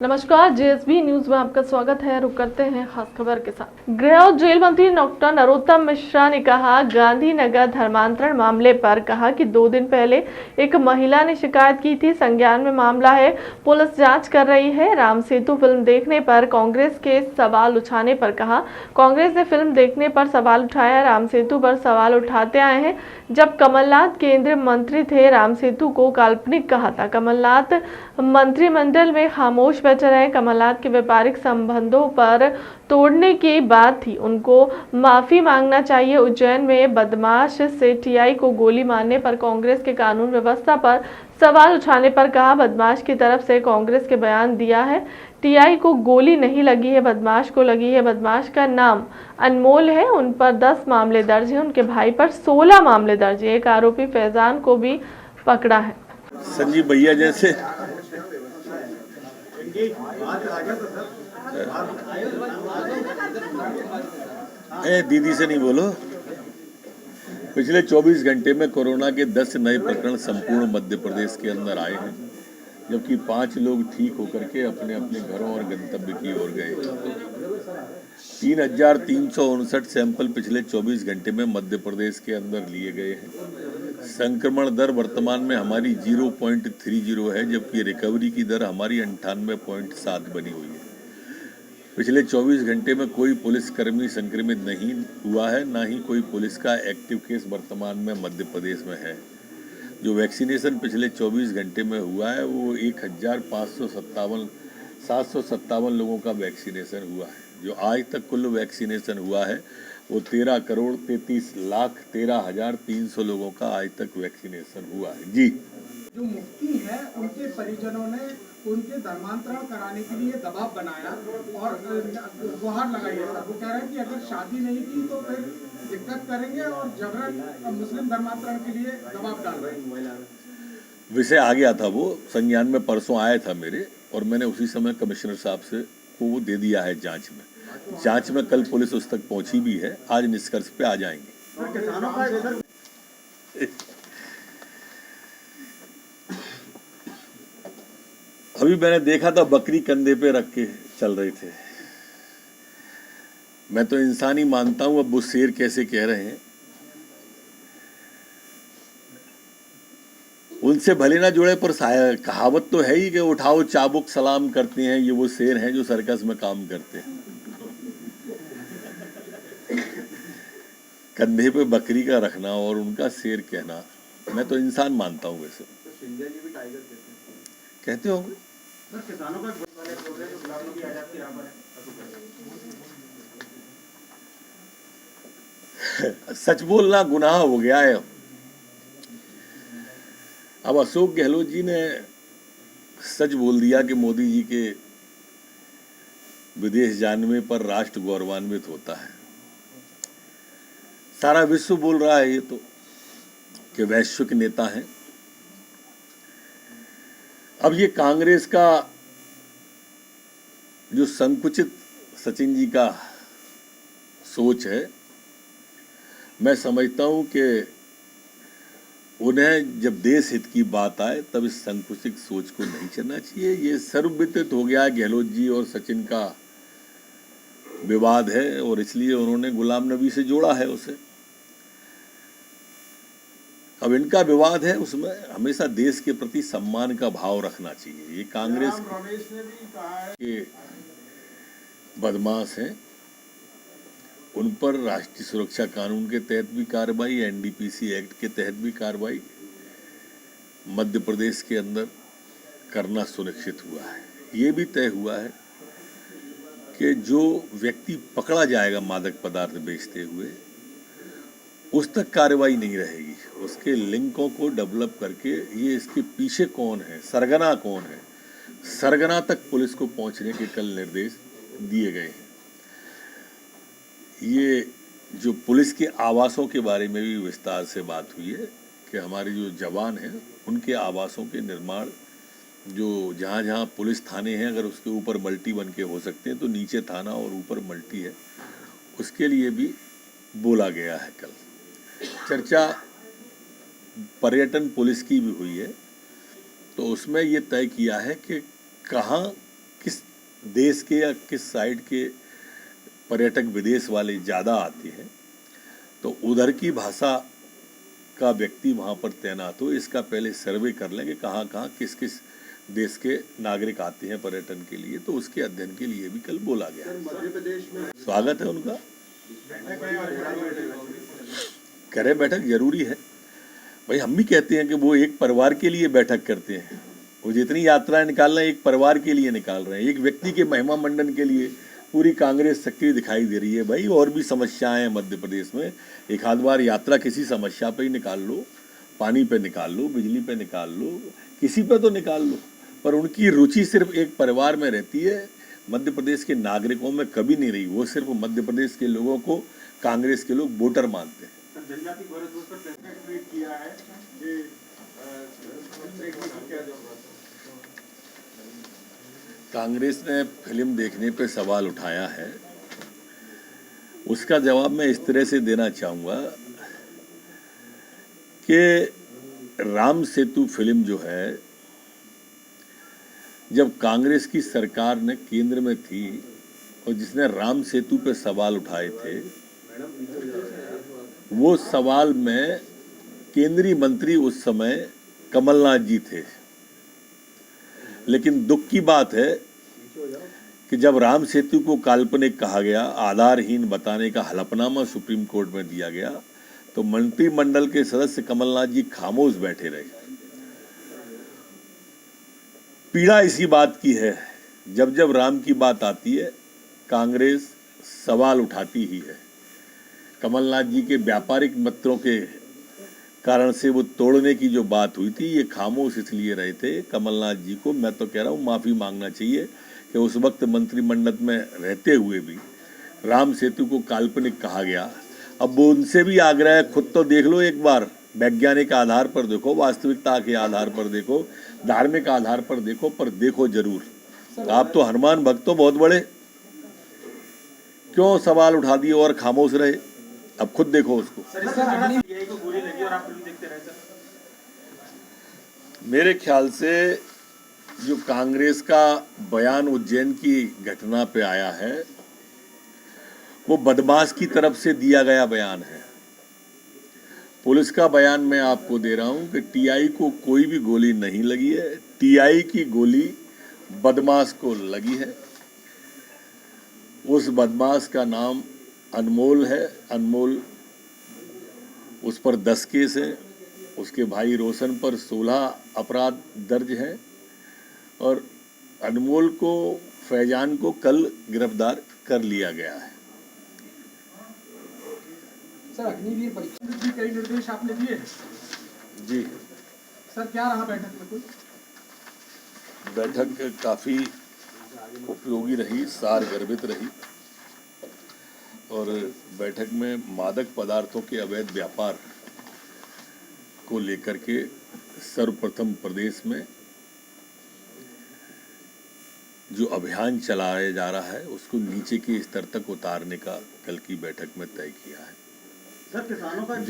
नमस्कार, JSB news में आपका स्वागत है। रुक करते हैं खास खबर के साथ। गृह और जेल मंत्री डॉक्टर नरोत्तम मिश्रा ने कहा, गांधीनगर धर्मांतरण मामले पर कहा कि 2 दिन पहले एक महिला ने शिकायत की थी। संज्ञान में मामला है, पुलिस जांच कर रही है। राम सेतु फिल्म देखने पर कांग्रेस के सवाल उठाने पर कहा, कांग्रेस ने फिल्म देखने पर सवाल उठाया, राम सेतु पर सवाल उठाते आए हैं। जब कमलनाथ केंद्रीय मंत्री थे, राम सेतु को काल्पनिक कहा था। कमलनाथ मंत्रिमंडल में खामोश बैठे रहे। कमलनाथ के व्यापारिक संबंधों पर तोड़ने की बात थी, उनको माफी मांगना चाहिए। उज्जैन में बदमाश से टीआई को गोली मारने पर कांग्रेस के कानून व्यवस्था पर सवाल उठाने पर कहा, बदमाश की तरफ से कांग्रेस के बयान दिया है, टीआई को गोली नहीं लगी है, बदमाश को लगी है। बदमाश का नाम अनमोल है, उन पर 10 मामले दर्ज हैं, उनके भाई पर 16 मामले दर्ज हैं। एक आरोपी फैजान को भी पकड़ा है। संजीव भैया जैसे दीदी से नहीं बोलो। पिछले 24 घंटे में कोरोना के 10 नए प्रकरण संपूर्ण मध्य प्रदेश के अंदर आए हैं, जबकि 5 लोग ठीक होकर के अपने अपने घरों और गंतव्य की ओर गए। 3,359 सैंपल पिछले 24 घंटे में मध्य प्रदेश के अंदर लिए गए हैं। संक्रमण दर वर्तमान में हमारी 0.30 है, जबकि रिकवरी की दर हमारी 98.7 बनी हुई है। पिछले 24 घंटे में कोई पुलिसकर्मी संक्रमित नहीं हुआ है, ना ही कोई पुलिस का एक्टिव केस वर्तमान में मध्य प्रदेश में है। जो वैक्सीनेशन पिछले 24 घंटे में हुआ है वो 757 लोगों का वैक्सीनेशन हुआ है। जो आज तक कुल वैक्सीनेशन हुआ है वो 13,33,13,300 लोगों का आज तक वैक्सीनेशन हुआ है। जी, जो मुफ्ती है उनके परिजनों ने उनके धर्मांतरण कराने के लिए दबाव बनाया और गुहार लगाई है। सर वो कह रहे हैं कि अगर शादी नहीं की तो फिर दिक्कत करेंगे और जबरन मुस्लिम धर्मांतरण के लिए दबाव डाल रहे हैं। विषय आ गया था, वो संज्ञान में परसों आया था मेरे, और मैंने उसी समय कमिश्नर साहब से वो दे दिया है जांच में। जांच में कल पुलिस उस तक पहुंची भी है, आज निष्कर्ष पे आ जाएंगे। अभी मैंने देखा था बकरी कंधे पे रख के चल रहे थे। मैं तो इंसान ही मानता हूं, अब वो शेर कैसे कह रहे हैं। उनसे भले ना जुड़े, पर कहावत तो है ही कि उठाओ चाबुक सलाम करते हैं। ये वो शेर हैं जो सर्कस में काम करते हैं। कंधे पे बकरी का रखना और उनका शेर कहना, मैं तो इंसान मानता हूं। वैसे सिंधिया जी भी टाइगर कहते होंगे। किसानों का सच बोलना गुनाह हो गया है। अब अशोक गहलोत जी ने सच बोल दिया कि मोदी जी के विदेश जाने पर राष्ट्र गौरवान्वित होता है। सारा विश्व बोल रहा है ये तो कि वैश्विक नेता हैं। अब ये कांग्रेस का जो संकुचित सचिन जी का सोच है, मैं समझता हूं कि उन्हें जब देश हित की बात आए तब इस संकुचित सोच को नहीं चलना चाहिए। ये सर्वविदित हो गया गहलोत जी और सचिन का विवाद है, और इसलिए उन्होंने गुलाम नबी से जोड़ा है उसे। अब इनका विवाद है, उसमें हमेशा देश के प्रति सम्मान का भाव रखना चाहिए। ये कांग्रेस के बदमाश हैं, उन पर राष्ट्रीय सुरक्षा कानून के तहत भी कार्रवाई, एनडीपीसी एक्ट के तहत भी कार्रवाई मध्य प्रदेश के अंदर करना सुनिश्चित हुआ है। ये भी तय हुआ है कि जो व्यक्ति पकड़ा जाएगा मादक पदार्थ बेचते हुए, उस तक कार्रवाई नहीं रहेगी। उसके लिंकों को डेवलप करके ये इसके पीछे कौन है, सरगना कौन है, सरगना तक पुलिस को पहुंचने के कल निर्देश दिए गए हैं। ये जो पुलिस के आवासों के बारे में भी विस्तार से बात हुई है कि हमारे जो जवान हैं उनके आवासों के निर्माण, जो जहाँ जहाँ पुलिस थाने हैं, अगर उसके ऊपर मल्टी बन के हो सकते हैं तो नीचे थाना और ऊपर मल्टी है, उसके लिए भी बोला गया है। कल चर्चा पर्यटन पुलिस की भी हुई है, तो उसमें ये तय किया है कि कहाँ किस देश के या किस साइड के पर्यटक विदेश वाले ज़्यादा आते हैं, तो उधर की भाषा का व्यक्ति वहाँ पर तैनात हो, इसका पहले सर्वे कर लें कि कहाँ कहाँ किस किस देश के नागरिक आते हैं पर्यटन के लिए, तो उसके अध्ययन के लिए भी कल बोला गया। मध्य प्रदेश में स्वागत है उनका, करे बैठक जरूरी है भाई। हम भी कहते हैं कि वो एक परिवार के लिए बैठक करते हैं, वो जितनी यात्राएं निकाल रहे हैं एक परिवार के लिए निकाल रहे हैं, एक व्यक्ति के महिमा मंडन के लिए पूरी कांग्रेस सक्रिय दिखाई दे रही है। भाई और भी समस्याएं हैं मध्य प्रदेश में, एक आध बार यात्रा किसी समस्या पे ही निकाल लो, पानी पे निकाल लो, बिजली पे निकाल लो, किसी पे तो निकाल लो, पर उनकी रुचि सिर्फ एक परिवार में रहती है, मध्य प्रदेश के नागरिकों में कभी नहीं रही। वो सिर्फ मध्य प्रदेश के लोगों को कांग्रेस के लोग वोटर मानते हैं। जनजाति भारत पर प्रेसिडेंट ट्वीट किया है कि कांग्रेस ने फिल्म देखने पे सवाल उठाया है, उसका जवाब मैं इस तरह से देना चाहूँगा कि राम सेतु फिल्म जो है, जब कांग्रेस की सरकार ने केंद्र में थी और जिसने राम सेतु पे सवाल उठाए थे, वो सवाल में केंद्रीय मंत्री उस समय कमलनाथ जी थे। लेकिन दुख की बात है कि जब राम सेतु को काल्पनिक कहा गया, आधारहीन बताने का हलफनामा सुप्रीम कोर्ट में दिया गया, तो मंत्रिमंडल के सदस्य कमलनाथ जी खामोश बैठे रहे। पीड़ा इसी बात की है, जब जब राम की बात आती है कांग्रेस सवाल उठाती ही है। कमलनाथ जी के व्यापारिक मित्रों के कारण से वो तोड़ने की जो बात हुई थी, ये खामोश इसलिए रहे थे। कमलनाथ जी को मैं तो कह रहा हूँ माफ़ी मांगना चाहिए कि उस वक्त मंत्रिमंडल में रहते हुए भी राम सेतु को काल्पनिक कहा गया। अब वो उनसे भी आग्रह है, खुद तो देख लो एक बार, वैज्ञानिक आधार पर देखो, वास्तविकता के आधार पर देखो, धार्मिक आधार पर देखो, पर देखो जरूर। आप तो हनुमान भक्त हो बहुत बड़े, क्यों सवाल उठा दिए और खामोश रहे? अब खुद देखो उसको। मेरे ख्याल से जो कांग्रेस का बयान उज्जैन की घटना पे आया है, वो बदमाश की तरफ से दिया गया बयान है। पुलिस का बयान मैं आपको दे रहा हूं कि टीआई को कोई भी गोली नहीं लगी है, टीआई की गोली बदमाश को लगी है। उस बदमाश का नाम अनमोल है। अनमोल, उस पर 10 केस है, उसके भाई रोशन पर 16 अपराध दर्ज हैं और अनमोल को, फैजान को कल गिरफ्तार कर लिया गया है। सर, अग्निवीर परीक्षा की कई निर्देश आपने दिए जी सर, क्या रहा बैठक में? कुछ बैठक काफ़ी उपयोगी रही, सारगर्भित रही और बैठक में मादक पदार्थों के अवैध व्यापार को लेकर के सर्वप्रथम प्रदेश में जो अभियान चलाया जा रहा है उसको नीचे के स्तर तक उतारने का कल की बैठक में तय किया है। सर, किसानों का